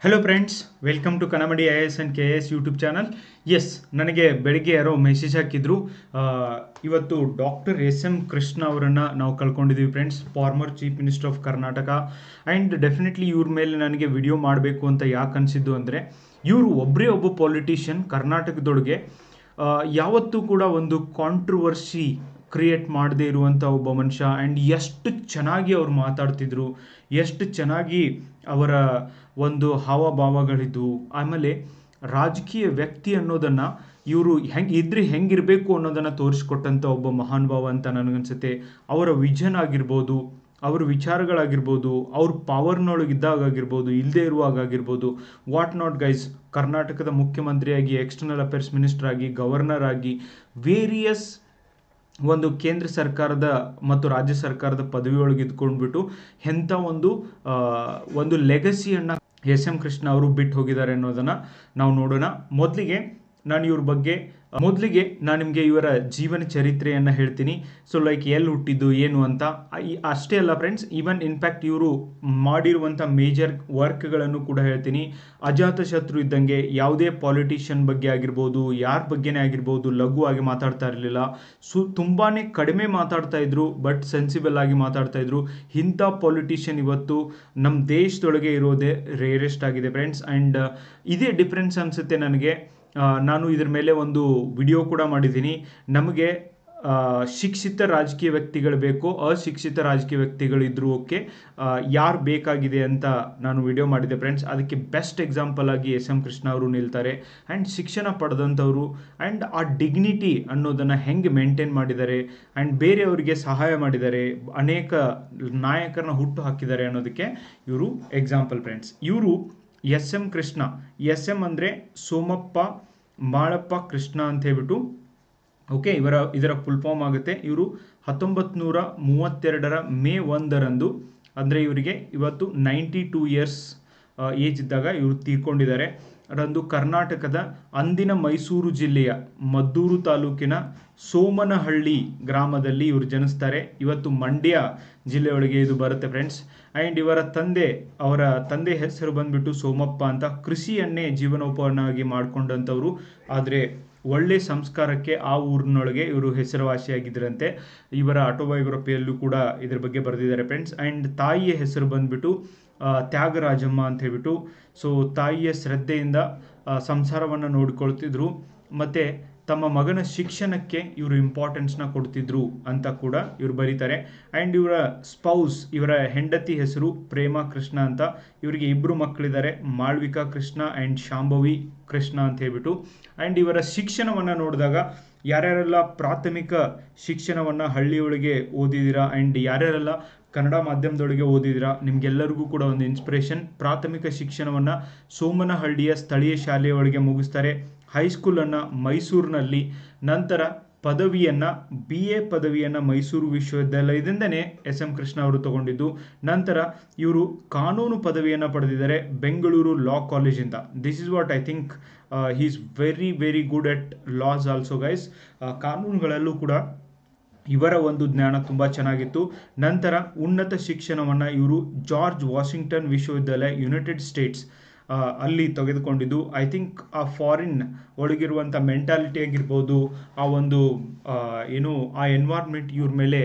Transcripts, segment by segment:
Hello friends, welcome to ಕನ್ನಮಡಿ IAS and KAS YouTube channel. Yes, ನನಗೆ ಬೆಳಗ್ಗೆ ಯಾರೋ ಮೆಸೇಜ್ ಹಾಕಿದ್ರು. ಇವತ್ತು ಡಾಕ್ಟರ್ ಎಸ್ ಕೃಷ್ಣ ಅವರನ್ನು ನಾವು ಕಳ್ಕೊಂಡಿದ್ದೀವಿ friends, former chief minister of Karnataka. And definitely ಇವ್ರ ಮೇಲೆ ನನಗೆ ವಿಡಿಯೋ ಮಾಡಬೇಕು ಅಂತ ಯಾಕೆ ಅನಿಸಿದ್ದು ಅಂದರೆ, ಇವರು ಒಬ್ಬ ಪೊಲಿಟಿಷಿಯನ್ ಕರ್ನಾಟಕದೊಳಗೆ ಯಾವತ್ತೂ ಕೂಡ ಒಂದು ಕಾಂಟ್ರವರ್ಸಿ ಕ್ರಿಯೇಟ್ ಮಾಡದೇ ಇರುವಂಥ ಒಬ್ಬ ಮನುಷ್ಯ. ಆ್ಯಂಡ್ ಎಷ್ಟು ಚೆನ್ನಾಗಿ ಅವ್ರು ಮಾತಾಡ್ತಿದ್ರು, ಎಷ್ಟು ಚೆನ್ನಾಗಿ ಅವರ ಒಂದು ಹಾವಭಾವಗಳಿದ್ದು, ಆಮೇಲೆ ರಾಜಕೀಯ ವ್ಯಕ್ತಿ ಅನ್ನೋದನ್ನು ಇವರು ಹೆಂಗಿರಬೇಕು ಅನ್ನೋದನ್ನು ತೋರಿಸ್ಕೊಟ್ಟಂಥ ಒಬ್ಬ ಮಹಾನ್ ಭಾವ ಅಂತ ನನಗನ್ಸುತ್ತೆ. ಅವರ ವಿಷನ್ ಆಗಿರ್ಬೋದು, ಅವ್ರ ವಿಚಾರಗಳಾಗಿರ್ಬೋದು, ಅವ್ರ ಪವರ್ನೊಳಗಿದ್ದಾಗಿರ್ಬೋದು, ಇಲ್ಲದೆ ಇರುವಾಗಾಗಿರ್ಬೋದು, ವಾಟ್ ನಾಟ್ ಗೈಸ್, ಕರ್ನಾಟಕದ ಮುಖ್ಯಮಂತ್ರಿಯಾಗಿ, ಎಕ್ಸ್ಟರ್ನಲ್ ಅಫೇರ್ಸ್ ಮಿನಿಸ್ಟರ್ ಆಗಿ, ಗವರ್ನರ್ ಆಗಿ, ವೇರಿಯಸ್ ಒಂದು ಕೇಂದ್ರ ಸರ್ಕಾರದ ಮತ್ತು ರಾಜ್ಯ ಸರ್ಕಾರದ ಪದವಿಯೊಳಗೆ ಇದ್ಕೊಂಡ್ಬಿಟ್ಟು ಎಂಥ ಒಂದು ಲೆಗಸಿಯನ್ನು ಕೃಷ್ಣ ಅವರು ಬಿಟ್ಟು ಹೋಗಿದ್ದಾರೆ ಅನ್ನೋದನ್ನು ನಾವು ನೋಡೋಣ. ಮೊದಲಿಗೆ ನಾನು ನಿಮಗೆ ಇವರ ಜೀವನ ಚರಿತ್ರೆಯನ್ನು ಹೇಳ್ತೀನಿ. ಸೊ ಎಲ್ಲಿ ಹುಟ್ಟಿದ್ದು ಏನು ಅಂತ ಅಷ್ಟೇ ಅಲ್ಲ ಫ್ರೆಂಡ್ಸ್, ಈವನ್ ಇನ್ಫ್ಯಾಕ್ಟ್ ಇವರು ಮಾಡಿರುವಂಥ ಮೇಜರ್ ವರ್ಕ್ಗಳನ್ನು ಕೂಡ ಹೇಳ್ತೀನಿ. ಅಜಾತಶತ್ರು ಇದ್ದಂಗೆ, ಯಾವುದೇ ಪಾಲಿಟಿಷಿಯನ್ ಬಗ್ಗೆ ಆಗಿರ್ಬೋದು, ಯಾರ ಬಗ್ಗೆನೇ ಆಗಿರ್ಬೋದು, ಲಘುವಾಗಿ ಮಾತಾಡ್ತಾ ಇರಲಿಲ್ಲ. ತುಂಬಾ ಕಡಿಮೆ ಮಾತಾಡ್ತಾ ಇದ್ರು, ಬಟ್ ಸೆನ್ಸಿಬಲ್ ಆಗಿ ಮಾತಾಡ್ತಾ ಇದ್ರು. ಇಂಥ ಪಾಲಿಟಿಷಿಯನ್ ಇವತ್ತು ನಮ್ಮ ದೇಶದೊಳಗೆ ಇರೋದೇ ರೇರೆಸ್ಟ್ ಆಗಿದೆ ಫ್ರೆಂಡ್ಸ್. ಆ್ಯಂಡ್ ಇದೇ ಡಿಫ್ರೆನ್ಸ್ ಅನಿಸುತ್ತೆ ನನಗೆ. ನಾನು ಇದ್ರ ಮೇಲೆ ಒಂದು ವಿಡಿಯೋ ಕೂಡ ಮಾಡಿದ್ದೀನಿ. ನಮಗೆ ಶಿಕ್ಷಿತ ರಾಜಕೀಯ ವ್ಯಕ್ತಿಗಳು ಬೇಕು, ಅಶಿಕ್ಷಿತ ರಾಜಕೀಯ ವ್ಯಕ್ತಿಗಳಿದ್ರು ಓಕೆ, ಯಾರು ಬೇಕಾಗಿದೆ ಅಂತ ನಾನು ವಿಡಿಯೋ ಮಾಡಿದೆ ಫ್ರೆಂಡ್ಸ್. ಅದಕ್ಕೆ ಬೆಸ್ಟ್ ಎಕ್ಸಾಂಪಲ್ ಆಗಿ ಕೃಷ್ಣ ಅವರು ನಿಲ್ತಾರೆ. ಆ್ಯಂಡ್ ಶಿಕ್ಷಣ ಪಡೆದಂಥವರು, ಆ್ಯಂಡ್ ಆ ಡಿಗ್ನಿಟಿ ಅನ್ನೋದನ್ನು ಹೆಂಗೆ ಮೇಂಟೈನ್ ಮಾಡಿದ್ದಾರೆ, ಆ್ಯಂಡ್ ಬೇರೆಯವರಿಗೆ ಸಹಾಯ ಮಾಡಿದ್ದಾರೆ, ಅನೇಕ ನಾಯಕರನ್ನ ಹುಟ್ಟು ಹಾಕಿದ್ದಾರೆ ಅನ್ನೋದಕ್ಕೆ ಇವರು ಎಕ್ಸಾಂಪಲ್ ಫ್ರೆಂಡ್ಸ್. ಇವರು ಕೃಷ್ಣ, ಅಂದರೆ ಸೋಮಪ್ಪ ಮಾಳಪ್ಪ ಕೃಷ್ಣ ಅಂತ ಹೇಳ್ಬಿಟ್ಟು, ಓಕೆ, ಇದರ ಫುಲ್ ಫಾರ್ಮ್ ಆಗುತ್ತೆ. ಇವರು 1932 ಮೇ 1 ಅಂದರೆ ಇವರಿಗೆ ಇವತ್ತು 92 ಇಯರ್ಸ್ ಏಜ್ ಇದ್ದಾಗ ಇವರು ತೀರ್ಕೊಂಡಿದ್ದಾರೆ. ರಂದು ಕರ್ನಾಟಕದ ಅಂದಿನ ಮೈಸೂರು ಜಿಲ್ಲೆಯ ಮದ್ದೂರು ತಾಲೂಕಿನ ಸೋಮನಹಳ್ಳಿ ಗ್ರಾಮದಲ್ಲಿ ಇವರು ಜನಿಸ್ತಾರೆ. ಇವತ್ತು ಮಂಡ್ಯ ಜಿಲ್ಲೆಯೊಳಗೆ ಇದು ಬರುತ್ತೆ ಫ್ರೆಂಡ್ಸ್. ಆ್ಯಂಡ್ ಅವರ ತಂದೆ ಹೆಸರು ಬಂದ್ಬಿಟ್ಟು ಸೋಮಪ್ಪ ಅಂತ. ಕೃಷಿಯನ್ನೇ ಜೀವನೋಪಾಯವಾಗಿ ಮಾಡಿಕೊಂಡಂಥವ್ರು, ಆದರೆ ಒಳ್ಳೆ ಸಂಸ್ಕಾರಕ್ಕೆ ಆ ಊರಿನೊಳಗೆ ಇವರು ಹೆಸರುವಾಸಿಯಾಗಿದ್ದರಂತೆ. ಇವರ ಆಟೋಬಯೋಗ್ರಫಿಯಲ್ಲೂ ಕೂಡ ಇದ್ರ ಬಗ್ಗೆ ಬರೆದಿದ್ದಾರೆ ಫ್ರೆಂಡ್ಸ್. ಆ್ಯಂಡ್ ತಾಯಿಯ ಹೆಸರು ಬಂದ್ಬಿಟ್ಟು ತ್ಯಾಗರಾಜಮ್ಮ ಅಂತ ಹೇಳ್ಬಿಟ್ಟು. ಸೊ ತಾಯಿಯ ಶ್ರದ್ಧೆಯಿಂದ ಸಂಸಾರವನ್ನು ನೋಡಿಕೊಳ್ತಿದ್ರು, ಮತ್ತು ತಮ್ಮ ಮಗನ ಶಿಕ್ಷಣಕ್ಕೆ ಇವರು ಇಂಪಾರ್ಟೆನ್ಸ್ನ ಕೊಡ್ತಿದ್ರು ಅಂತ ಕೂಡ ಇವರು ಬರೀತಾರೆ. ಆ್ಯಂಡ್ ಇವರ ಹೆಂಡತಿ ಹೆಸರು ಪ್ರೇಮ ಕೃಷ್ಣ ಅಂತ. ಇವರಿಗೆ 2 ಮಕ್ಕಳಿದ್ದಾರೆ, ಮಾಳ್ವಿಕಾ ಕೃಷ್ಣ ಆ್ಯಂಡ್ ಶಾಂಭವಿ ಕೃಷ್ಣ ಅಂತ ಹೇಳ್ಬಿಟ್ಟು. ಆ್ಯಂಡ್ ಇವರ ಶಿಕ್ಷಣವನ್ನು ನೋಡಿದಾಗ, ಯಾರ್ಯಾರೆಲ್ಲ ಪ್ರಾಥಮಿಕ ಶಿಕ್ಷಣವನ್ನು ಹಳ್ಳಿಯೊಳಗೆ ಓದಿದ್ದೀರಾ, ಆ್ಯಂಡ್ ಯಾರ್ಯಾರೆಲ್ಲ ಕನ್ನಡ ಮಾಧ್ಯಮದೊಳಗೆ ಓದಿದ್ದೀರಾ, ನಿಮಗೆಲ್ಲರಿಗೂ ಕೂಡ ಒಂದು ಇನ್ಸ್ಪಿರೇಷನ್. ಪ್ರಾಥಮಿಕ ಶಿಕ್ಷಣವನ್ನು ಸೋಮನಹಳ್ಳಿಯ ಸ್ಥಳೀಯ ಶಾಲೆಯೊಳಗೆ ಮುಗಿಸ್ತಾರೆ. ಹೈಸ್ಕೂಲನ್ನು ಮೈಸೂರಿನಲ್ಲಿ, ನಂತರ BA ಪದವಿಯನ್ನು ಮೈಸೂರು ವಿಶ್ವವಿದ್ಯಾಲಯದಿಂದನೇ ಕೃಷ್ಣ ಅವರು ತಗೊಂಡಿದ್ದು. ನಂತರ ಇವರು ಕಾನೂನು ಪದವಿಯನ್ನು ಪಡೆದಿದ್ದಾರೆ ಬೆಂಗಳೂರು ಲಾ ಕಾಲೇಜಿಂದ. This is what I think he is very very good at laws also guys. ಕಾನೂನುಗಳಲ್ಲೂ ಕೂಡ ಇವರ ಒಂದು ಜ್ಞಾನ ತುಂಬ ಚೆನ್ನಾಗಿತ್ತು. ನಂತರ ಉನ್ನತ ಶಿಕ್ಷಣವನ್ನು ಇವರು ಜಾರ್ಜ್ ವಾಷಿಂಗ್ಟನ್ ವಿಶ್ವವಿದ್ಯಾಲಯ, ಯುನೈಟೆಡ್ ಸ್ಟೇಟ್ಸ್ ಅಲ್ಲಿ ತೆಗೆದುಕೊಂಡಿದ್ದು. ಐ ಥಿಂಕ್ ಆ ಫಾರಿನ್ ಒಳಗಿರುವಂಥ ಮೆಂಟಾಲಿಟಿ ಆಗಿರ್ಬೋದು, ಆ ಒಂದು ಆ ಎನ್ವೈರ್ಮೆಂಟ್ ಇವ್ರ ಮೇಲೆ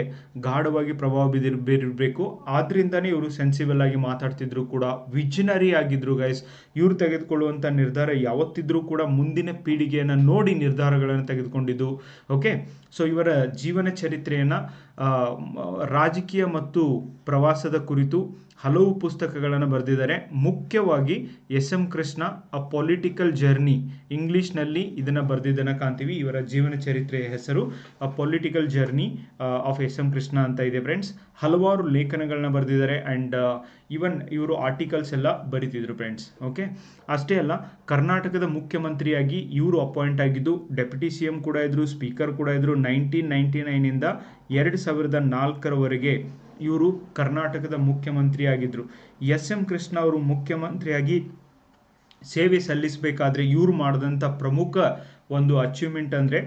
ಗಾಢವಾಗಿ ಪ್ರಭಾವ ಬೀರಿರಬೇಕು. ಆದ್ದರಿಂದನೇ ಇವರು ಸೆನ್ಸಿಬಲ್ ಆಗಿ ಮಾತಾಡ್ತಿದ್ರು ಕೂಡ, ವಿಷನರಿ ಆಗಿದ್ರು ಗೈಸ್. ಇವರು ತೆಗೆದುಕೊಳ್ಳುವಂಥ ನಿರ್ಧಾರ ಯಾವತ್ತಿದ್ರೂ ಕೂಡ ಮುಂದಿನ ಪೀಳಿಗೆಯನ್ನು ನೋಡಿ ನಿರ್ಧಾರಗಳನ್ನು ತೆಗೆದುಕೊಂಡಿದ್ದು. ಓಕೆ, ಸೊ ಇವರ ಜೀವನ ಚರಿತ್ರೆಯನ್ನು, ರಾಜಕೀಯ ಮತ್ತು ಪ್ರವಾಸದ ಕುರಿತು ಹಲವು ಪುಸ್ತಕಗಳನ್ನು ಬರೆದಿದ್ದಾರೆ. ಮುಖ್ಯವಾಗಿ ಕೃಷ್ಣ ಅ ಪೊಲಿಟಿಕಲ್ ಜರ್ನಿ, ಇಂಗ್ಲೀಷ್ನಲ್ಲಿ ಇದನ್ನು ಬರೆದಿದ್ದನ್ನು ಕಾಣ್ತೀವಿ. ಇವರ ಜೀವನ ಚರಿತ್ರೆಯ ಹೆಸರು a political journey of Krishna ಅಂತ ಇದೆ ಫ್ರೆಂಡ್ಸ್. ಹಲವಾರು ಲೇಖನಗಳನ್ನ ಬರೆದಿದ್ದಾರೆ. ಆ್ಯಂಡ್ ಈವನ್ ಇವರು ಆರ್ಟಿಕಲ್ಸ್ ಎಲ್ಲ ಬರೀತಿದ್ರು ಫ್ರೆಂಡ್ಸ್. ಓಕೆ, ಅಷ್ಟೇ ಅಲ್ಲ, ಕರ್ನಾಟಕದ ಮುಖ್ಯಮಂತ್ರಿಯಾಗಿ ಇವರು ಅಪಾಯಿಂಟ್ ಆಗಿದ್ದು. ಡೆಪ್ಯೂಟಿ CM ಕೂಡ ಇದ್ರು, ಸ್ಪೀಕರ್ ಕೂಡ ಇದ್ರು. 1999 2004 ಇವರು ಕರ್ನಾಟಕದ ಮುಖ್ಯಮಂತ್ರಿ ಆಗಿದ್ದರು. ಕೃಷ್ಣ ಅವರು ಮುಖ್ಯಮಂತ್ರಿಯಾಗಿ ಸೇವೆ ಸಲ್ಲಿಸಬೇಕಾದ್ರೆ ಇವರು ಮಾಡಿದಂಥ ಪ್ರಮುಖ ಒಂದು ಅಚೀವ್ಮೆಂಟ್ ಅಂದರೆ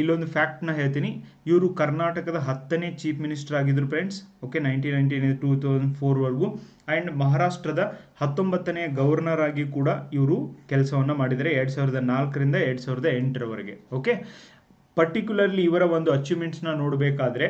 ಇಲ್ಲೊಂದು ಫ್ಯಾಕ್ಟ್ನ ಹೇಳ್ತೀನಿ. ಇವರು ಕರ್ನಾಟಕದ 10ನೇ ಚೀಫ್ ಮಿನಿಸ್ಟರ್ ಆಗಿದ್ರು ಫ್ರೆಂಡ್ಸ್. ಓಕೆ, 1999 2004ವರೆಗೂ. ಆ್ಯಂಡ್ ಮಹಾರಾಷ್ಟ್ರದ 19ನೇ ಗವರ್ನರ್ ಆಗಿ ಕೂಡ ಇವರು ಕೆಲಸವನ್ನು ಮಾಡಿದ್ದಾರೆ 2004ರಿಂದ 2008ರವರೆಗೆ. ಓಕೆ, ಪರ್ಟಿಕ್ಯುಲರ್ಲಿ ಇವರ ಒಂದು ಅಚೀವ್ಮೆಂಟ್ಸ್ನ ನೋಡಬೇಕಾದ್ರೆ,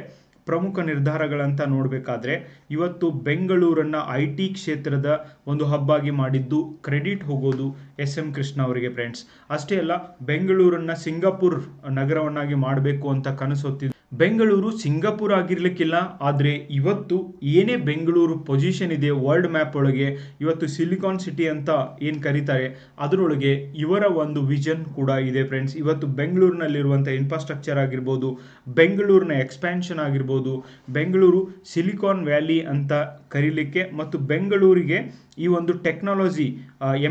ಪ್ರಮುಖ ನಿರ್ಧಾರಗಳಂತ ನೋಡಬೇಕಾದ್ರೆ, ಇವತ್ತು ಬೆಂಗಳೂರನ್ನ IT ಕ್ಷೇತ್ರದ ಒಂದು ಹಬ್ ಆಗಿ ಮಾಡಿದ್ದು ಕ್ರೆಡಿಟ್ ಹೋಗೋದು SM ಕೃಷ್ಣ ಅವರಿಗೆ ಫ್ರೆಂಡ್ಸ್. ಅಷ್ಟೇ ಅಲ್ಲ, ಬೆಂಗಳೂರನ್ನ ಸಿಂಗಾಪುರ್ ನಗರವನ್ನಾಗಿ ಮಾಡಬೇಕು ಅಂತ ಕನಸು ಹೊತ್ತಿದ್ದು. ಬೆಂಗಳೂರು ಸಿಂಗಾಪುರ್ ಆಗಿರ್ಲಿಕ್ಕಿಲ್ಲ, ಆದರೆ ಇವತ್ತು ಏನೇ ಬೆಂಗಳೂರು ಪೊಸಿಷನ್ ಇದೆ ವರ್ಲ್ಡ್ ಮ್ಯಾಪ್ ಒಳಗೆ, ಇವತ್ತು ಸಿಲಿಕಾನ್ ಸಿಟಿ ಅಂತ ಏನು ಕರೀತಾರೆ ಅದರೊಳಗೆ ಇವರ ಒಂದು ವಿಷನ್ ಕೂಡ ಇದೆ ಫ್ರೆಂಡ್ಸ್. ಇವತ್ತು ಬೆಂಗಳೂರಿನಲ್ಲಿರುವಂಥ ಇನ್ಫ್ರಾಸ್ಟ್ರಕ್ಚರ್ ಆಗಿರ್ಬೋದು, ಬೆಂಗಳೂರಿನ ಎಕ್ಸ್ಪ್ಯಾನ್ಷನ್ ಆಗಿರ್ಬೋದು, ಬೆಂಗಳೂರು ಸಿಲಿಕಾನ್ ವ್ಯಾಲಿ ಅಂತ ಕರೀಲಿಕ್ಕೆ ಮತ್ತು ಬೆಂಗಳೂರಿಗೆ ಈ ಒಂದು technology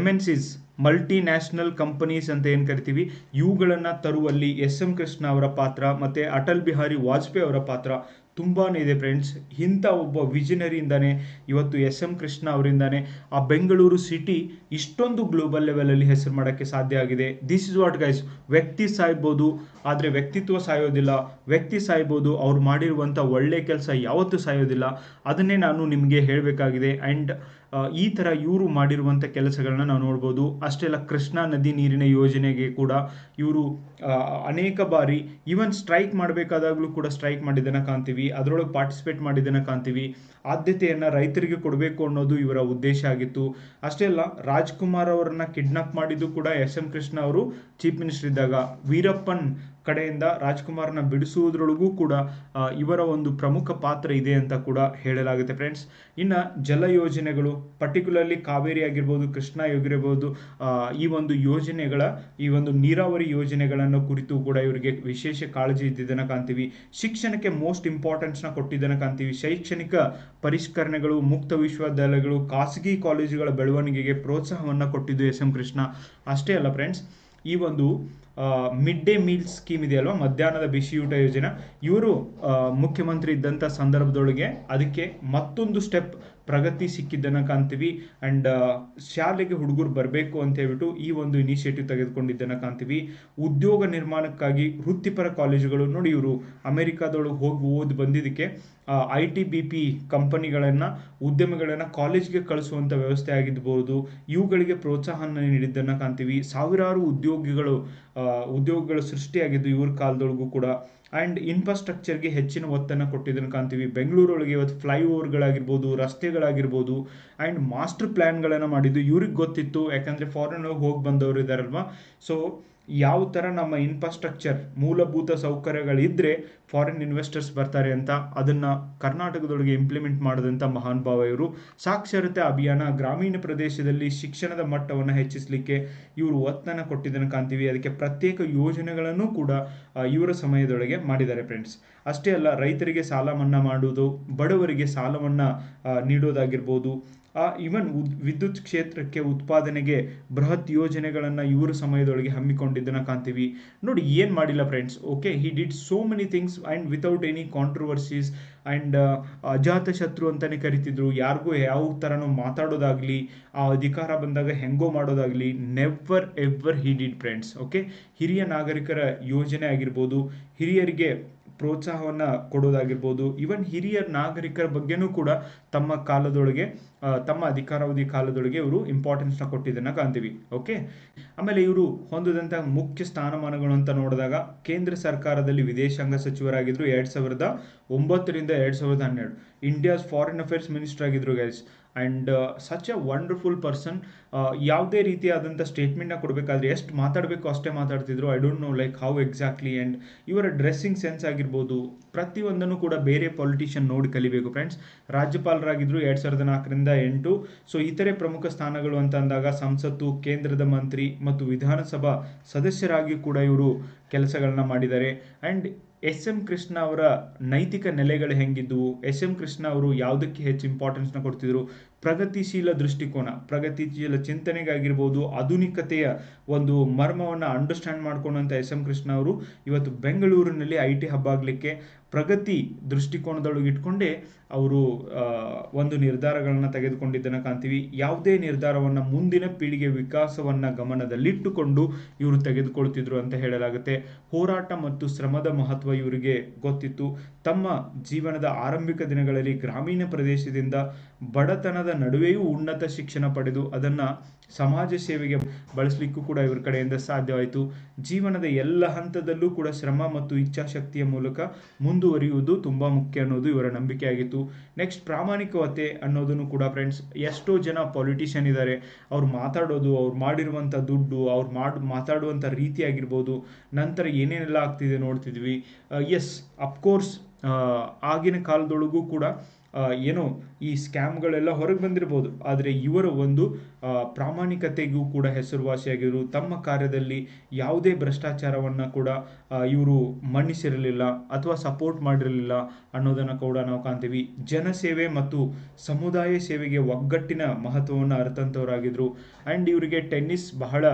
MNCs multi national companies ಅಂತ ಏನು ಕರಿತೀವಿ, ಇವುಗಳನ್ನು ತರುವಲ್ಲಿ SM ಕೃಷ್ಣ ಅವರ ಪಾತ್ರ ಮತ್ತು ಅಟಲ್ ಬಿಹಾರಿ ವಾಜಪೇಯಿ ಅವರ ಪಾತ್ರ ತುಂಬಾ ಇದೆ ಫ್ರೆಂಡ್ಸ್. ಇಂಥ ಒಬ್ಬ ವಿಷನರಿಯಿಂದಾನೇ ಇವತ್ತು SM ಕೃಷ್ಣ ಅವರಿಂದಾನೇ ಆ ಬೆಂಗಳೂರು ಸಿಟಿ ಇಷ್ಟೊಂದು ಗ್ಲೋಬಲ್ ಲೆವೆಲಲ್ಲಿ ಹೆಸರು ಮಾಡೋಕ್ಕೆ ಸಾಧ್ಯ ಆಗಿದೆ. This is what guys. ವ್ಯಕ್ತಿ ಸಾಯ್ಬೋದು, ಆದರೆ ವ್ಯಕ್ತಿತ್ವ ಸಾಯೋದಿಲ್ಲ. ವ್ಯಕ್ತಿ ಸಾಯ್ಬೋದು, ಅವ್ರು ಮಾಡಿರುವಂಥ ಒಳ್ಳೆ ಕೆಲಸ ಯಾವತ್ತೂ ಸಾಯೋದಿಲ್ಲ. ಅದನ್ನೇ ನಾನು ನಿಮಗೆ ಹೇಳಬೇಕಾಗಿದೆ. ಆ್ಯಂಡ್ ಈ ಥರ ಇವರು ಮಾಡಿರುವಂಥ ಕೆಲಸಗಳನ್ನ ನಾವು ನೋಡ್ಬೋದು. ಅಷ್ಟೇ ಅಲ್ಲ, ಕೃಷ್ಣಾ ನದಿ ನೀರಿನ ಯೋಜನೆಗೆ ಕೂಡ ಇವರು ಅನೇಕ ಬಾರಿ ಈವನ್ ಸ್ಟ್ರೈಕ್ ಮಾಡಬೇಕಾದಾಗಲೂ ಕೂಡ ಸ್ಟ್ರೈಕ್ ಮಾಡಿದ್ದನ್ನು ಕಾಣ್ತೀವಿ, ಅದರೊಳಗೆ ಪಾರ್ಟಿಸಿಪೇಟ್ ಮಾಡಿದ್ದನ್ನು ಕಾಣ್ತೀವಿ. ಆದ್ಯತೆಯನ್ನು ರೈತರಿಗೆ ಕೊಡಬೇಕು ಅನ್ನೋದು ಇವರ ಉದ್ದೇಶ ಆಗಿತ್ತು. ಅಷ್ಟೇ ಅಲ್ಲ, ರಾಜ್ಕುಮಾರ್ ಅವರನ್ನ ಕಿಡ್ನಾಪ್ ಮಾಡಿದ್ದು ಕೂಡ SM ಕೃಷ್ಣ ಅವರು ಚೀಫ್ ಮಿನಿಸ್ಟರ್ ಇದ್ದಾಗ. ವೀರಪ್ಪನ್ ಕಡೆಯಿಂದ ರಾಜ್ಕುಮಾರ್ನ ಬಿಡಿಸುವುದರೊಳಗೂ ಕೂಡ ಇವರ ಒಂದು ಪ್ರಮುಖ ಪಾತ್ರ ಇದೆ ಅಂತ ಕೂಡ ಹೇಳಲಾಗುತ್ತೆ ಫ್ರೆಂಡ್ಸ್. ಇನ್ನು ಜಲ ಯೋಜನೆಗಳು, ಪರ್ಟಿಕ್ಯುಲರ್ಲಿ ಕಾವೇರಿ ಆಗಿರ್ಬೋದು, ಕೃಷ್ಣ ಆಗಿರ್ಬೋದು, ಈ ಒಂದು ಯೋಜನೆಗಳ ಈ ಒಂದು ನೀರಾವರಿ ಯೋಜನೆಗಳನ್ನು ಕುರಿತು ಕೂಡ ಇವರಿಗೆ ವಿಶೇಷ ಕಾಳಜಿ ಇದ್ದಿದ್ದನ್ನು ಕಾಣ್ತೀವಿ. ಶಿಕ್ಷಣಕ್ಕೆ ಮೋಸ್ಟ್ ಇಂಪಾರ್ಟೆನ್ಸ್ನ ಕೊಟ್ಟಿದ್ದನ್ನು ಕಾಣ್ತೀವಿ. ಶೈಕ್ಷಣಿಕ ಪರಿಷ್ಕರಣೆಗಳು, ಮುಕ್ತ ವಿಶ್ವವಿದ್ಯಾಲಯಗಳು, ಖಾಸಗಿ ಕಾಲೇಜುಗಳ ಬೆಳವಣಿಗೆಗೆ ಪ್ರೋತ್ಸಾಹವನ್ನು ಕೊಟ್ಟಿದ್ದು SM ಕೃಷ್ಣ. ಅಷ್ಟೇ ಅಲ್ಲ ಫ್ರೆಂಡ್ಸ್, ಈ ಒಂದು ಮಿಡ್ ಡೇ ಮೀಲ್ ಸ್ಕೀಮ್ ಇದೆಯಲ್ವ, ಮಧ್ಯಾಹ್ನದ ಬಿಸಿಯೂಟ ಯೋಜನೆ, ಇವರು ಮುಖ್ಯಮಂತ್ರಿ ಇದ್ದಂಥ ಸಂದರ್ಭದೊಳಗೆ ಅದಕ್ಕೆ ಮತ್ತೊಂದು ಸ್ಟೆಪ್ ಪ್ರಗತಿ ಸಿಕ್ಕಿದ್ದನ್ನು ಕಾಣ್ತೀವಿ. ಆ್ಯಂಡ್ ಶಾಲೆಗೆ ಹುಡುಗರು ಬರಬೇಕು ಅಂತ ಹೇಳ್ಬಿಟ್ಟು ಈ ಒಂದು ಇನಿಷಿಯೇಟಿವ್ ತೆಗೆದುಕೊಂಡಿದ್ದನ್ನು ಕಾಣ್ತೀವಿ. ಉದ್ಯೋಗ ನಿರ್ಮಾಣಕ್ಕಾಗಿ ವೃತ್ತಿಪರ ಕಾಲೇಜುಗಳು ನೋಡಿ, ಇವರು ಅಮೆರಿಕಾದೊಳಗೆ ಹೋಗಿ ಓದಿ ಬಂದಿದ್ದಕ್ಕೆ ITBP ಕಂಪನಿಗಳನ್ನು, ಉದ್ಯಮಿಗಳನ್ನು ಕಾಲೇಜ್ಗೆ ಕಳಿಸುವಂಥ ವ್ಯವಸ್ಥೆ ಆಗಿರ್ಬೋದು, ಇವುಗಳಿಗೆ ಪ್ರೋತ್ಸಾಹನ ನೀಡಿದ್ದನ್ನು ಕಾಣ್ತೀವಿ. ಸಾವಿರಾರು ಉದ್ಯೋಗಗಳು ಸೃಷ್ಟಿಯಾಗಿದ್ದು ಇವ್ರ ಕಾಲದೊಳಗೂ ಕೂಡ. ಆ್ಯಂಡ್ ಇನ್ಫ್ರಾಸ್ಟ್ರಕ್ಚರ್ಗೆ ಹೆಚ್ಚಿನ ಒತ್ತನ್ನು ಕೊಟ್ಟಿದ್ದನ್ನು ಕಾಣ್ತೀವಿ. ಬೆಂಗಳೂರೊಳಗೆ ಇವತ್ತು ಫ್ಲೈಓವರ್ಗಳಾಗಿರ್ಬೋದು, ರಸ್ತೆಗಳಾಗಿರ್ಬೋದು, ಆ್ಯಂಡ್ ಮಾಸ್ಟರ್ ಪ್ಲ್ಯಾನ್ಗಳನ್ನು ಮಾಡಿದ್ದು ಇವ್ರಿಗೆ ಗೊತ್ತಿತ್ತು. ಯಾಕಂದರೆ ಫಾರಿನ್ ಹೋಗಿ ಬಂದವರು ಇದ್ದಾರಲ್ವ. ಸೊ ಯಾವ ಥರ ನಮ್ಮ ಇನ್ಫ್ರಾಸ್ಟ್ರಕ್ಚರ್, ಮೂಲಭೂತ ಸೌಕರ್ಯಗಳಿದ್ದರೆ ಫಾರಿನ್ ಇನ್ವೆಸ್ಟರ್ಸ್ ಬರ್ತಾರೆ ಅಂತ ಅದನ್ನು ಕರ್ನಾಟಕದೊಳಗೆ ಇಂಪ್ಲಿಮೆಂಟ್ ಮಾಡಿದಂಥ ಮಹಾನ್ ಭಾವ ಇವರು. ಸಾಕ್ಷರತೆ ಅಭಿಯಾನ, ಗ್ರಾಮೀಣ ಪ್ರದೇಶದಲ್ಲಿ ಶಿಕ್ಷಣದ ಮಟ್ಟವನ್ನು ಹೆಚ್ಚಿಸಲಿಕ್ಕೆ ಇವರು ಒತ್ತನ್ನು ಕೊಟ್ಟಿದ್ದನ್ನು ಕಾಣ್ತೀವಿ. ಅದಕ್ಕೆ ಪ್ರತ್ಯೇಕ ಯೋಜನೆಗಳನ್ನು ಕೂಡ ಇವರ ಸಮಯದೊಳಗೆ ಮಾಡಿದ್ದಾರೆ ಫ್ರೆಂಡ್ಸ್. ಅಷ್ಟೇ ಅಲ್ಲ, ರೈತರಿಗೆ ಸಾಲ ಮನ್ನಾ ಮಾಡುವುದು, ಬಡವರಿಗೆ ಸಾಲವನ್ನು ನೀಡೋದಾಗಿರ್ಬೋದು, ಈವನ್ ವಿದ್ಯುತ್ ಕ್ಷೇತ್ರಕ್ಕೆ ಉತ್ಪಾದನೆಗೆ ಬೃಹತ್ ಯೋಜನೆಗಳನ್ನು ಇವರ ಸಮಯದೊಳಗೆ ಹಮ್ಮಿಕೊಂಡಿದ್ದನ್ನು ಕಾಣ್ತೀವಿ. ನೋಡಿ, ಏನು ಮಾಡಿಲ್ಲ friends. Okay, he did so many things and without any controversies. And ಅಜಾತ ಶತ್ರು ಅಂತಲೇ ಕರಿತಿದ್ರು. ಯಾರಿಗೂ ಯಾವ ಥರನೂ ಮಾತಾಡೋದಾಗಲಿ, ಆ ಅಧಿಕಾರ ಬಂದಾಗ ಹೆಂಗೋ ಮಾಡೋದಾಗಲಿ, never ever he did friends. Okay, ಹಿರಿಯ ನಾಗರಿಕರ ಯೋಜನೆ ಆಗಿರ್ಬೋದು, ಹಿರಿಯರಿಗೆ ಪ್ರೋತ್ಸಾಹವನ್ನು ಕೊಡೋದಾಗಿರ್ಬೋದು, ಈವನ್ ಹಿರಿಯ ನಾಗರಿಕರ ಬಗ್ಗೆನೂ ಕೂಡ ತಮ್ಮ ಕಾಲದೊಳಗೆ, ತಮ್ಮ ಅಧಿಕಾರಾವಧಿ ಕಾಲದೊಳಗೆ ಇವರು ಇಂಪಾರ್ಟೆನ್ಸ್ನ ಕೊಟ್ಟಿದ್ದನ್ನು ಕಾಣ್ತೀವಿ. ಓಕೆ, ಆಮೇಲೆ ಇವರು ಹೊಂದಿದಂಥ ಮುಖ್ಯ ಸ್ಥಾನಮಾನಗಳು ಅಂತ ನೋಡಿದಾಗ, ಕೇಂದ್ರ ಸರ್ಕಾರದಲ್ಲಿ ವಿದೇಶಾಂಗ ಸಚಿವರಾಗಿದ್ದರು 2009ರಿಂದ 2012. ಇಂಡಿಯಾಸ್ ಫಾರಿನ್ ಅಫೇರ್ಸ್ ಮಿನಿಸ್ಟರ್ ಆಗಿದ್ರು guys. And such a wonderful person. ಯಾವುದೇ ರೀತಿಯಾದಂಥ ಸ್ಟೇಟ್ಮೆಂಟ್ನ ಕೊಡಬೇಕಾದ್ರೆ ಎಷ್ಟು ಮಾತಾಡಬೇಕು ಅಷ್ಟೇ ಮಾತಾಡ್ತಿದ್ರು. I don't know like how exactly. And ಇವರ ಡ್ರೆಸ್ಸಿಂಗ್ ಸೆನ್ಸ್ ಆಗಿರ್ಬೋದು, ಪ್ರತಿಯೊಂದನ್ನು ಕೂಡ ಬೇರೆ ಪೊಲಿಟಿಷಿಯನ್ ನೋಡಿ ಕಲಿಬೇಕು ಫ್ರೆಂಡ್ಸ್. ರಾಜ್ಯಪಾಲರಾಗಿದ್ದರು 2004ರಿಂದ 2008. ಸೊ ಇತರೆ ಪ್ರಮುಖ ಸ್ಥಾನಗಳು ಅಂತ ಅಂದಾಗ ಸಂಸತ್ತು, ಕೇಂದ್ರದ ಮಂತ್ರಿ ಮತ್ತು ವಿಧಾನಸಭಾ ಸದಸ್ಯರಾಗಿ ಕೂಡ ಇವರು ಕೆಲಸಗಳನ್ನ ಮಾಡಿದ್ದಾರೆ. ಆ್ಯಂಡ್ SM ಕೃಷ್ಣ ಅವರ ನೈತಿಕ ನೆಲೆಗಳು ಹೆಂಗಿದ್ದವು, SM ಕೃಷ್ಣ ಅವರು ಯಾವುದಕ್ಕೆ ಹೆಚ್ಚು ಇಂಪಾರ್ಟೆನ್ಸ್ನ ಕೊಡ್ತಿದ್ರು, ಪ್ರಗತಿಶೀಲ ದೃಷ್ಟಿಕೋನ, ಪ್ರಗತಿಶೀಲ ಚಿಂತನೆಗಾಗಿರ್ಬೋದು, ಆಧುನಿಕತೆಯ ಒಂದು ಮರ್ಮವನ್ನು ಅಂಡರ್ಸ್ಟ್ಯಾಂಡ್ ಮಾಡ್ಕೊಂಡಂಥ ಎಸ್ ಎಂ ಕೃಷ್ಣ ಅವರು ಇವತ್ತು ಬೆಂಗಳೂರಿನಲ್ಲಿ IT ಹಬ್ ಆಗಲಿಕ್ಕೆ ಪ್ರಗತಿ ದೃಷ್ಟಿಕೋನದೊಳಗೆ ಇಟ್ಕೊಂಡೇ ಅವರು ಒಂದು ನಿರ್ಧಾರಗಳನ್ನು ತೆಗೆದುಕೊಂಡಿದ್ದನ್ನು ಕಾಣ್ತೀವಿ. ಯಾವುದೇ ನಿರ್ಧಾರವನ್ನು ಮುಂದಿನ ಪೀಳಿಗೆ ವಿಕಾಸವನ್ನು ಗಮನದಲ್ಲಿಟ್ಟುಕೊಂಡು ಇವರು ತೆಗೆದುಕೊಳ್ತಿದ್ರು ಅಂತ ಹೇಳಲಾಗುತ್ತೆ. ಹೋರಾಟ ಮತ್ತು ಶ್ರಮದ ಮಹತ್ವ ಇವರಿಗೆ ಗೊತ್ತಿತ್ತು. ತಮ್ಮ ಜೀವನದ ಆರಂಭಿಕ ದಿನಗಳಲ್ಲಿ ಗ್ರಾಮೀಣ ಪ್ರದೇಶದಿಂದ ಬಡತನದ ನಡುವೆಯೂ ಉನ್ನತ ಶಿಕ್ಷಣ ಪಡೆದು ಅದನ್ನು ಸಮಾಜ ಸೇವೆಗೆ ಬಳಸಲಿಕ್ಕೂ ಕೂಡ ಇವರ ಕಡೆಯಿಂದ ಸಾಧ್ಯವಾಯಿತು. ಜೀವನದ ಎಲ್ಲ ಹಂತದಲ್ಲೂ ಕೂಡ ಶ್ರಮ ಮತ್ತು ಇಚ್ಛಾಶಕ್ತಿಯ ಮೂಲಕ ಮುಂದುವರಿಯುವುದು ತುಂಬ ಮುಖ್ಯ ಅನ್ನೋದು ಇವರ ನಂಬಿಕೆ ಆಗಿತ್ತು. ನೆಕ್ಸ್ಟ್, ಪ್ರಾಮಾಣಿಕತೆ ಅನ್ನೋದನ್ನು ಕೂಡ ಫ್ರೆಂಡ್ಸ್, ಎಷ್ಟೋ ಜನ ಪೊಲಿಟಿಷಿಯನ್ ಇದ್ದಾರೆ, ಅವ್ರು ಮಾತಾಡೋದು, ಅವ್ರು ಮಾಡಿರುವಂಥ ದುಡ್ಡು, ಅವ್ರು ಮಾತಾಡುವಂಥ ರೀತಿ ಆಗಿರ್ಬೋದು, ನಂತರ ಏನೇನೆಲ್ಲ ಆಗ್ತಿದೆ ನೋಡ್ತಿದ್ವಿ. ಎಸ್, ಅಫ್ಕೋರ್ಸ್ ಆಗಿನ ಕಾಲದೊಳಗೂ ಕೂಡ ಏನೋ ಈ ಸ್ಕ್ಯಾಮ್ಗಳೆಲ್ಲ ಹೊರಗೆ ಬಂದಿರ್ಬೋದು, ಆದರೆ ಇವರ ಒಂದು ಪ್ರಾಮಾಣಿಕತೆಗೂ ಕೂಡ ಹೆಸರುವಾಸಿಯಾಗಿದ್ರು. ತಮ್ಮ ಕಾರ್ಯದಲ್ಲಿ ಯಾವುದೇ ಭ್ರಷ್ಟಾಚಾರವನ್ನು ಕೂಡ ಇವರು ಮನ್ನಿಸಿರಲಿಲ್ಲ ಅಥವಾ ಸಪೋರ್ಟ್ ಮಾಡಿರಲಿಲ್ಲ ಅನ್ನೋದನ್ನು ಕೂಡ ನಾವು ಕಾಣ್ತೀವಿ. ಜನಸೇವೆ ಮತ್ತು ಸಮುದಾಯ ಸೇವೆಗೆ ಒಗ್ಗಟ್ಟಿನ ಮಹತ್ವವನ್ನು ಅರ್ಥಂತವರಾಗಿದ್ರು. ಆ್ಯಂಡ್ ಇವರಿಗೆ ಟೆನ್ನಿಸ್ ಬಹಳ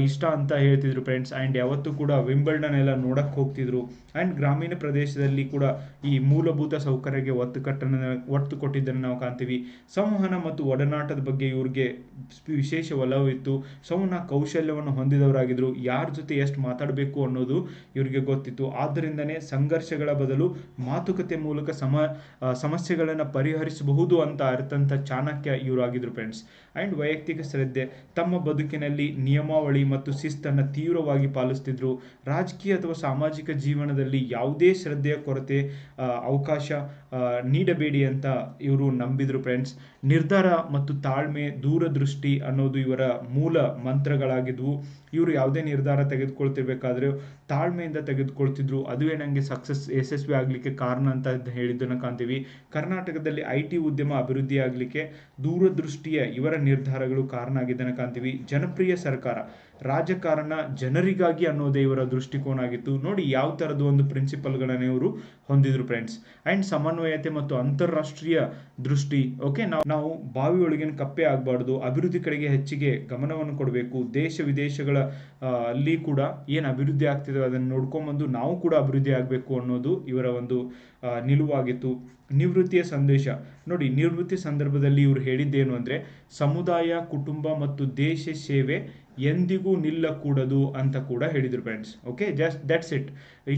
ಇಷ್ಟ ಅಂತ ಹೇಳ್ತಿದ್ರು ಫ್ರೆಂಡ್ಸ್. ಆ್ಯಂಡ್ ಯಾವತ್ತೂ ಕೂಡ ವಿಂಬಲ್ಡನ್ ಎಲ್ಲ ನೋಡಕ್ಕೆ ಹೋಗ್ತಿದ್ರು. ಆ್ಯಂಡ್ ಗ್ರಾಮೀಣ ಪ್ರದೇಶದಲ್ಲಿ ಕೂಡ ಈ ಮೂಲಭೂತ ಸೌಕರ್ಯಕ್ಕೆ ಒತ್ತು ಕೊಟ್ಟಿದ್ದನ್ನು ನಾವು ಕಾಣ್ತೀವಿ. ಸಂವಹನ ಮತ್ತು ಒಡನಾಟದ ಬಗ್ಗೆ ಇವ್ರಿಗೆ ವಿಶೇಷ ಒಲವು ಇತ್ತು. ಸಂವಹನ ಕೌಶಲ್ಯವನ್ನು ಹೊಂದಿದವರಾಗಿದ್ರು. ಯಾರ ಜೊತೆ ಎಷ್ಟು ಮಾತಾಡಬೇಕು ಅನ್ನೋದು ಇವರಿಗೆ ಗೊತ್ತಿತ್ತು. ಆದ್ದರಿಂದನೇ ಸಂಘರ್ಷಗಳ ಬದಲು ಮಾತುಕತೆ ಮೂಲಕ ಸಮಸ್ಯೆಗಳನ್ನು ಪರಿಹರಿಸಬಹುದು ಅಂತ ಅರ್ಥಂತ ಚಾಣಕ್ಯ ಇವರು ಆಗಿದ್ರು ಫ್ರೆಂಡ್ಸ್. ಆ್ಯಂಡ್ ವೈಯಕ್ತಿಕ ಶ್ರದ್ಧೆ, ತಮ್ಮ ಬದುಕಿನಲ್ಲಿ ನಿಯಮಾವಳಿ ಮತ್ತು ಶಿಸ್ತನ್ನು ತೀವ್ರವಾಗಿ ಪಾಲಿಸ್ತಿದ್ರು. ರಾಜಕೀಯ ಅಥವಾ ಸಾಮಾಜಿಕ ಜೀವನದಲ್ಲಿ ಯಾವುದೇ ಶ್ರದ್ಧೆಯ ಕೊರತೆ ಅವಕಾಶ ನೀಡಬೇಡಿ ಅಂತ ಇವರು ನಂಬಿದ್ರು ಫ್ರೆಂಡ್ಸ್. ನಿರ್ಧಾರ ಮತ್ತು ತಾಳ್ಮೆ, ದೂರದೃಷ್ಟಿ ಅನ್ನೋದು ಇವರ ಮೂಲ ಮಂತ್ರಗಳಾಗಿದ್ವು. ಇವರು ಯಾವುದೇ ನಿರ್ಧಾರ ತೆಗೆದುಕೊಳ್ತಿರ್ಬೇಕಾದ್ರೆ ತಾಳ್ಮೆಯಿಂದ ತೆಗೆದುಕೊಳ್ತಿದ್ರು. ಅದುವೇ ನನಗೆ ಯಶಸ್ವಿ ಆಗಲಿಕ್ಕೆ ಕಾರಣ ಅಂತ ಹೇಳಿದ್ದನ್ನು ಕಾಣ್ತೀವಿ. ಕರ್ನಾಟಕದಲ್ಲಿ IT ಉದ್ಯಮ ಅಭಿವೃದ್ಧಿ ಆಗಲಿಕ್ಕೆ ದೂರದೃಷ್ಟಿಯ ಇವರ ನಿರ್ಧಾರಗಳು ಕಾರಣ ಆಗಿದ್ದನ್ನು ಕಾಣ್ತೀವಿ. ಜನಪ್ರಿಯ ಸರ್ಕಾರ, ರಾಜಕಾರಣ ಜನರಿಗಾಗಿ ಅನ್ನೋದೇ ಇವರ ದೃಷ್ಟಿಕೋನ ಆಗಿತ್ತು. ನೋಡಿ ಯಾವ ಥರದ ಒಂದು ಪ್ರಿನ್ಸಿಪಲ್ಗಳನ್ನು ಇವರು ಹೊಂದಿದ್ರು ಫ್ರೆಂಡ್ಸ್. ಆ್ಯಂಡ್ ಸಮನ್ವಯತೆ ಮತ್ತು ಅಂತಾರಾಷ್ಟ್ರೀಯ ದೃಷ್ಟಿ. ಓಕೆ, ನಾವು ಬಾವಿಯೊಳಗಿನ ಕಪ್ಪೆ ಆಗಬಾರ್ದು, ಅಭಿವೃದ್ಧಿ ಕಡೆಗೆ ಹೆಚ್ಚಿಗೆ ಗಮನವನ್ನು ಕೊಡಬೇಕು. ದೇಶ ವಿದೇಶಗಳ ಅಲ್ಲಿ ಕೂಡ ಏನು ಅಭಿವೃದ್ಧಿ ಆಗ್ತಿದೆ ಅದನ್ನು ನೋಡ್ಕೊಂಬಂದು ನಾವು ಕೂಡ ಅಭಿವೃದ್ಧಿ ಆಗಬೇಕು ಅನ್ನೋದು ಇವರ ಒಂದು ನಿಲುವಾಗಿತ್ತು. ನಿವೃತ್ತಿಯ ಸಂದೇಶ ನೋಡಿ, ನಿವೃತ್ತಿ ಸಂದರ್ಭದಲ್ಲಿ ಇವರು ಹೇಳಿದ್ದೇನು ಅಂದರೆ, ಸಮುದಾಯ, ಕುಟುಂಬ ಮತ್ತು ದೇಶ ಸೇವೆ ಎಂದಿಗೂ ನಿಲ್ಲಕೂಡದು ಅಂತ ಕೂಡ ಹೇಳಿದರು friends. Okay, just that's it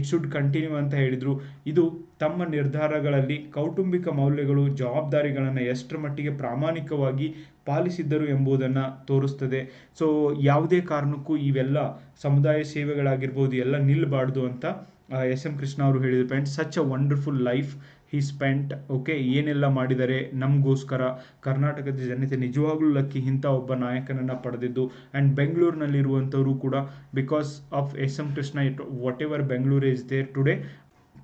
should continue ಅಂತ ಹೇಳಿದರು. ಇದು ತಮ್ಮ ನಿರ್ಧಾರಗಳಲ್ಲಿ ಕೌಟುಂಬಿಕ ಮೌಲ್ಯಗಳು, ಜವಾಬ್ದಾರಿಗಳನ್ನು ಎಷ್ಟರ ಮಟ್ಟಿಗೆ ಪ್ರಾಮಾಣಿಕವಾಗಿ ಪಾಲಿಸಿದ್ದರು ಎಂಬುದನ್ನು ತೋರಿಸ್ತದೆ. ಸೊ ಯಾವುದೇ ಕಾರಣಕ್ಕೂ ಇವೆಲ್ಲ ಸಮುದಾಯ ಸೇವೆಗಳಾಗಿರ್ಬೋದು ಎಲ್ಲ ನಿಲ್ಲಬಾರ್ದು ಅಂತ ಎಸ್ ಎಂ ಕೃಷ್ಣ ಅವರು ಹೇಳಿದರು friends. Such a wonderful life he spent. Okay, ಏನೆಲ್ಲ ಮಾಡಿದ್ದಾರೆ ನಮಗೋಸ್ಕರ. ಕರ್ನಾಟಕದ ಜನತೆ ನಿಜವಾಗ್ಲೂ ಲಕ್ಕಿ ಇಂಥ ಒಬ್ಬ ನಾಯಕನನ್ನು ಪಡೆದಿದ್ದು. ಆ್ಯಂಡ್ ಬೆಂಗಳೂರಿನಲ್ಲಿರುವಂಥವರು ಕೂಡ because of S M Krishna, whatever Bengaluru is there today.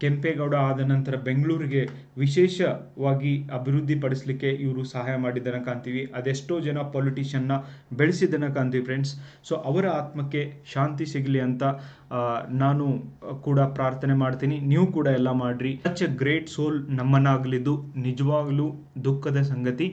Kempegowda ಆದ ನಂತರ ಬೆಂಗಳೂರಿಗೆ ವಿಶೇಷವಾಗಿ ಅಭಿವೃದ್ಧಿ ಪಡಿಸಲಿಕ್ಕೆ ಇವರು ಸಹಾಯ ಮಾಡಿದ್ದನ್ನು ಕಾಣ್ತೀವಿ. ಅದೆಷ್ಟೋ ಜನ ಪೊಲಿಟಿಷಿಯನ್ನ ಬೆಳೆಸಿದ್ದನ್ನು ಕಾಣ್ತೀವಿ ಫ್ರೆಂಡ್ಸ್. ಸೊ ಅವರ ಆತ್ಮಕ್ಕೆ ಶಾಂತಿ ಸಿಗಲಿ ಅಂತ ನಾನು ಕೂಡ ಪ್ರಾರ್ಥನೆ ಮಾಡ್ತೀನಿ. ನೀವು ಕೂಡ ಎಲ್ಲ ಮಾಡ್ರಿ. ಸಚ್ ಎ ಗ್ರೇಟ್ ಸೋಲ್ ನಮ್ಮನ್ನಾಗಲಿದ್ದು ನಿಜವಾಗ್ಲೂ ದುಃಖದ ಸಂಗತಿ.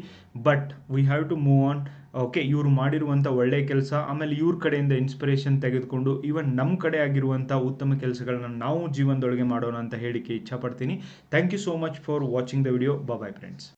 But we have to move on. Okay, ಇವರು ಮಾಡಿರುವಂಥ ಒಳ್ಳೆಯ ಕೆಲಸ, ಆಮೇಲೆ ಇವ್ರ ಕಡೆಯಿಂದ ಇನ್ಸ್ಪಿರೇಷನ್ ತೆಗೆದುಕೊಂಡು ಇವನ್ ನಮ್ಮ ಕಡೆ ಆಗಿರುವಂಥ ಉತ್ತಮ ಕೆಲಸಗಳನ್ನ ನಾವು ಜೀವನದೊಳಗೆ ಮಾಡೋಣ ಅಂತ ಹೇಳಿಕೆ ಇಚ್ಛಪಡ್ತೀನಿ. Thank you so much for watching the video. Bye friends.